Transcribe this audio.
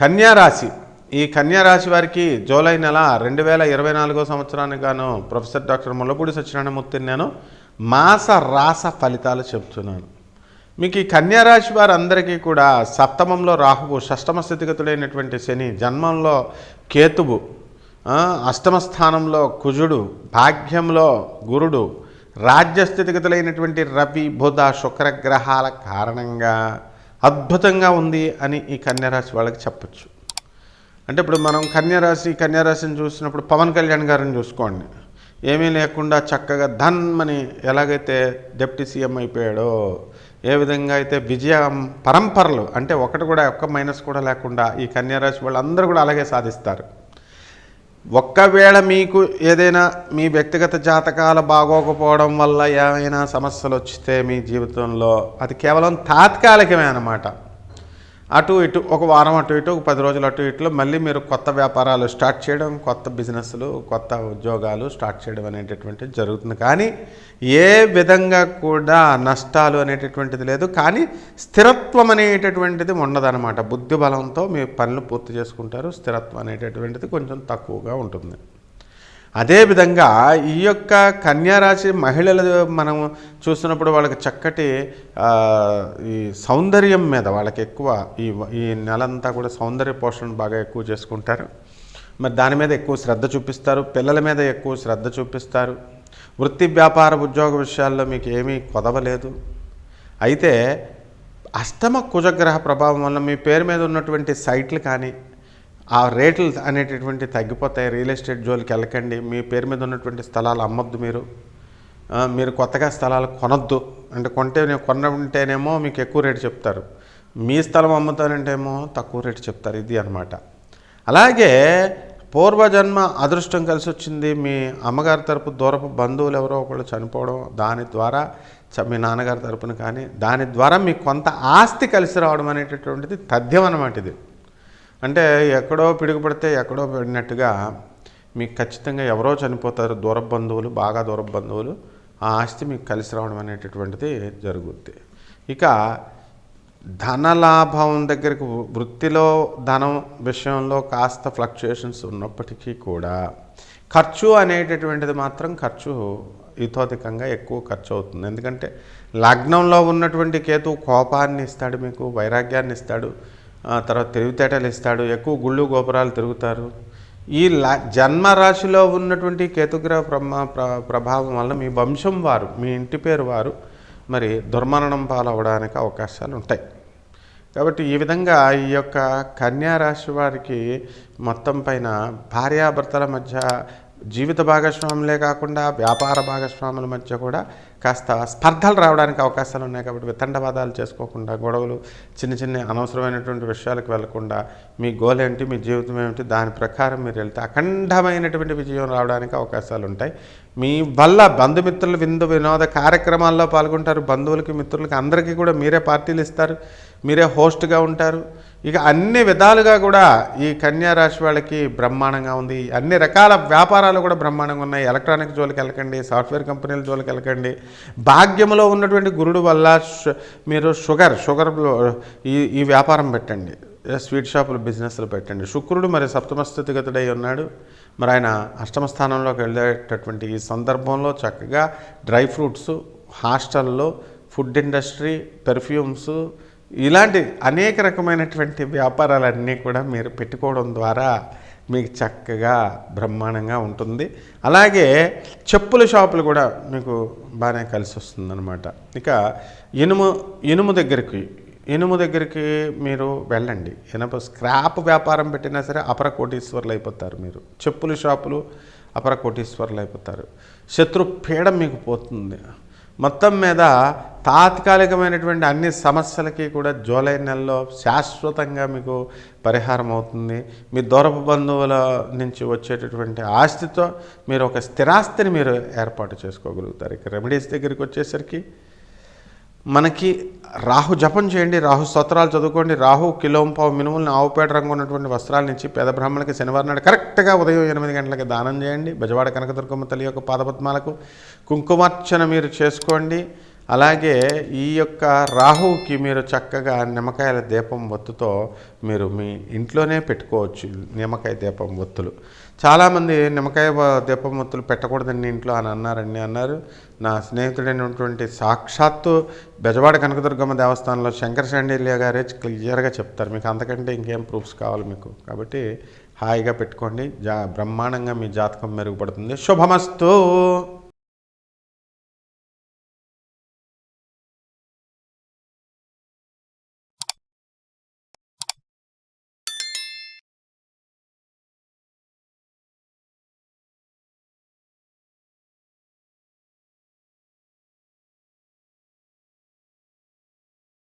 కన్యా రాశి. ఈ కన్యా రాశి వారికి జూలై నెల 2024 సంవత్సరానికి గాను ప్రొఫెసర్ డాక్టర్ ముల్లపూడి సత్యనారాయణమూర్తిని నేను మాస రాస ఫలితాలు చెప్తున్నాను. మీకు ఈ కన్యా రాశి వారందరికీ కూడా సప్తమంలో రాహువు, షష్టమ స్థితిగతుడైనటువంటి శని, జన్మంలో కేతువు, అష్టమ స్థానంలో కుజుడు, భాగ్యంలో గురుడు, రాజ్యస్థితిగతులైనటువంటి రవి, బుధ, శుక్రగ్రహాల కారణంగా అద్భుతంగా ఉంది అని ఈ కన్యారాశి వాళ్ళకి చెప్పచ్చు. అంటే ఇప్పుడు మనం కన్యారాశిని చూసినప్పుడు పవన్ కళ్యాణ్ గారిని చూసుకోండి. ఏమీ లేకుండా చక్కగా ధన్మని ఎలాగైతే డిప్యూటీ సీఎం అయిపోయాడో, ఏ విధంగా అయితే విజయ పరంపరలు అంటే ఒక్క మైనస్ కూడా లేకుండా ఈ కన్యారాశి వాళ్ళందరూ కూడా అలాగే సాధిస్తారు. ఒక్కవేళ మీకు ఏదైనా మీ వ్యక్తిగత జాతకాలు బాగోకపోవడం వల్ల ఏమైనా సమస్యలు వచ్చితే మీ జీవితంలో అది కేవలం తాత్కాలికమే అన్నమాట. అటు ఇటు ఒక వారం అటు ఇటు, ఒక 10 రోజులు అటు ఇటులో మళ్ళీ మీరు కొత్త వ్యాపారాలు స్టార్ట్ చేయడం, కొత్త బిజినెస్లు, కొత్త ఉద్యోగాలు స్టార్ట్ చేయడం అనేటటువంటిది జరుగుతుంది. కానీ ఏ విధంగా కూడా నష్టాలు అనేటటువంటిది లేదు. కానీ స్థిరత్వం అనేటటువంటిది ఉండదన్నమాట. బుద్ధి బలంతో మీ పనులు పూర్తి చేసుకుంటారు. స్థిరత్వం అనేటటువంటిది కొంచెం తక్కువగా ఉంటుంది. అదేవిధంగా ఈ యొక్క కన్యారాశి మహిళలు మనం చూస్తున్నప్పుడు వాళ్ళకి చక్కటి ఈ సౌందర్యం మీద వాళ్ళకి ఎక్కువ ఈ నెలంతా కూడా సౌందర్య పోషణ బాగా ఎక్కువ చేసుకుంటారు. మరి దాని మీద ఎక్కువ శ్రద్ధ చూపిస్తారు. పిల్లల మీద ఎక్కువ శ్రద్ధ చూపిస్తారు. వృత్తి, వ్యాపార, ఉద్యోగ విషయాల్లో మీకు ఏమీ కొదవలేదు. అయితే అష్టమ కుజగ్రహ ప్రభావం వల్ల మీ పేరు మీద ఉన్నటువంటి సైట్లు కానీ ఆ రేట్లు అనేటటువంటి తగ్గిపోతాయి. రియల్ ఎస్టేట్ జోలికి వెళ్ళకండి. మీ పేరు మీద ఉన్నటువంటి స్థలాలు అమ్మొద్దు. మీరు కొత్తగా స్థలాలు కొనొద్దు. అంటే కొంటేనేమో మీకు ఎక్కువ రేటు చెప్తారు. మీ స్థలం అమ్ముతానంటేమో తక్కువ రేటు చెప్తారు. ఇది అనమాట. అలాగే పూర్వజన్మ అదృష్టం కలిసి వచ్చింది. మీ అమ్మగారి తరపు దూరపు బంధువులు ఎవరో ఒకళ్ళు చనిపోవడం, దాని ద్వారా మీ నాన్నగారి తరపున కానీ దాని ద్వారా మీకు కొంత ఆస్తి కలిసి రావడం అనేటటువంటిది తథ్యం అన్నమాట. ఇది అంటే ఎక్కడో పిడుగుపడితే ఎక్కడో పడినట్టుగా మీకు ఖచ్చితంగా ఎవరో చనిపోతారు, దూరపు బంధువులు, బాగా దూరపు బంధువులు. ఆ ఆస్తి మీకు కలిసి రావడం అనేటటువంటిది జరుగుద్ది. ఇక ధనలాభం దగ్గరకు వృత్తిలో ధనం విషయంలో కాస్త ఫ్లక్చుయేషన్స్ ఉన్నప్పటికీ కూడా ఖర్చు అనేటటువంటిది మాత్రం ఇతోధికంగా ఎక్కువ ఖర్చు అవుతుంది. ఎందుకంటే లగ్నంలో ఉన్నటువంటి కేతువు కోపాన్ని ఇస్తాడు, మీకు వైరాగ్యాన్ని ఇస్తాడు, తర్వాత తెలివితేటలు ఇస్తాడు, ఎక్కువ గుళ్ళు గోపురాలు తిరుగుతారు. ఈ జన్మరాశిలో ఉన్నటువంటి కేతుగ్రహ ప్రభావం వల్ల మీ వంశం వారు, మీ ఇంటి పేరు వారు మరి దుర్మరణం పాలవడానికి అవకాశాలు ఉంటాయి. కాబట్టి ఈ విధంగా ఈ యొక్క కన్యారాశి వారికి మొత్తం పైన భార్యాభర్తల మధ్య జీవిత భాగస్వాములే కాకుండా వ్యాపార భాగస్వాముల మధ్య కూడా కాస్త స్పర్ధలు రావడానికి అవకాశాలు ఉన్నాయి. కాబట్టి వితండవాదాలు చేసుకోకుండా, గొడవలు, చిన్న అనవసరమైనటువంటి విషయాలకు వెళ్లకుండా మీ గోల్ ఏంటి, మీ జీవితం ఏమిటి, దాని ప్రకారం మీరు వెళ్తే అఖండమైనటువంటి విజయం రావడానికి అవకాశాలు ఉంటాయి. మీ వల్ల బంధుమిత్రులు వినోద కార్యక్రమాల్లో పాల్గొంటారు. బంధువులకి, మిత్రులకి అందరికీ కూడా మీరే పార్టీలు ఇస్తారు, మీరే హోస్ట్గా ఉంటారు. ఇక అన్ని విధాలుగా కూడా ఈ కన్యారాశి వాళ్ళకి బ్రహ్మాండంగా ఉంది. అన్ని రకాల వ్యాపారాలు కూడా బ్రహ్మాండంగా ఉన్నాయి. ఎలక్ట్రానిక్ జోలికి వెళ్ళకండి, సాఫ్ట్వేర్ కంపెనీల జోలికి వెళ్ళకండి. భాగ్యంలో ఉన్నటువంటి గురుడు వల్ల మీరు షుగర్లో ఈ వ్యాపారం పెట్టండి, స్వీట్ షాపులు, బిజినెస్లు పెట్టండి. శుక్రుడు మరి సప్తమ స్థితిగతుడై ఉన్నాడు. మరి ఆయన అష్టమ స్థానంలోకి వెళ్ళేటటువంటి ఈ సందర్భంలో చక్కగా డ్రై ఫ్రూట్స్, హాస్టల్లో, ఫుడ్ ఇండస్ట్రీ, పెర్ఫ్యూమ్స్, ఇలాంటి అనేక రకమైనటువంటి వ్యాపారాలన్నీ కూడా మీరు పెట్టుకోవడం ద్వారా మీకు చక్కగా బ్రహ్మాండంగా ఉంటుంది. అలాగే చెప్పుల షాపులు కూడా మీకు బాగానే కలిసి వస్తుందన్నమాట. ఇక ఇనుము దగ్గరికి మీరు వెళ్ళండి. స్క్రాప్ వ్యాపారం పెట్టినా సరే అపర కోటీశ్వర్లు అయిపోతారు. మీరు చెప్పుల షాపులు అపర కోటీశ్వర్లు అయిపోతారు. శత్రు పీడ మీకు పోతుంది. మొత్తం మీద తాత్కాలికమైనటువంటి అన్ని సమస్యలకి కూడా జూలై నెలలో శాశ్వతంగా మీకు పరిహారం అవుతుంది. మీ దూరపు బంధువుల నుంచి వచ్చేటటువంటి ఆస్తితో మీరు ఒక స్థిరాస్తిని మీరు ఏర్పాటు చేసుకోగలుగుతారు. ఇక రెమెడీస్ దగ్గరికి వచ్చేసరికి మనకి రాహు జపం చేయండి, రాహు స్తోత్రాలు చదువుకోండి. రాహు కిలోంపావు మినుములను ఆవుపేట రంగు ఉన్నటువంటి వస్త్రాల నుంచి పేద బ్రాహ్మణులకి శనివారం నాడు కరెక్ట్గా ఉదయం 8 గంటలకి దానం చేయండి. బెజవాడ కనకదుర్గమ్మ తల్లి యొక్క పాదపద్మాలకు కుంకుమార్చన మీరు చేసుకోండి. అలాగే ఈ యొక్క రాహువుకి మీరు చక్కగా నిమ్మకాయల దీపం ఒత్తుతో మీరు మీ ఇంట్లోనే పెట్టుకోవచ్చు నిమ్మకాయ దీపం ఒత్తులు. చాలామంది నిమ్మకాయ దీపం ఒత్తులు పెట్టకూడదండి ఇంట్లో అని అన్నారు. నా స్నేహితుడైనటువంటి సాక్షాత్తు బెజవాడ కనకదుర్గమ్మ దేవస్థానంలో శంకర శాండిల్య గారే క్లియర్గా చెప్తారు. మీకు అంతకంటే ఇంకేం ప్రూఫ్స్ కావాలి మీకు? కాబట్టి హాయిగా పెట్టుకోండి. బ్రహ్మాండంగా మీ జాతకం మెరుగుపడుతుంది. శుభమస్తు.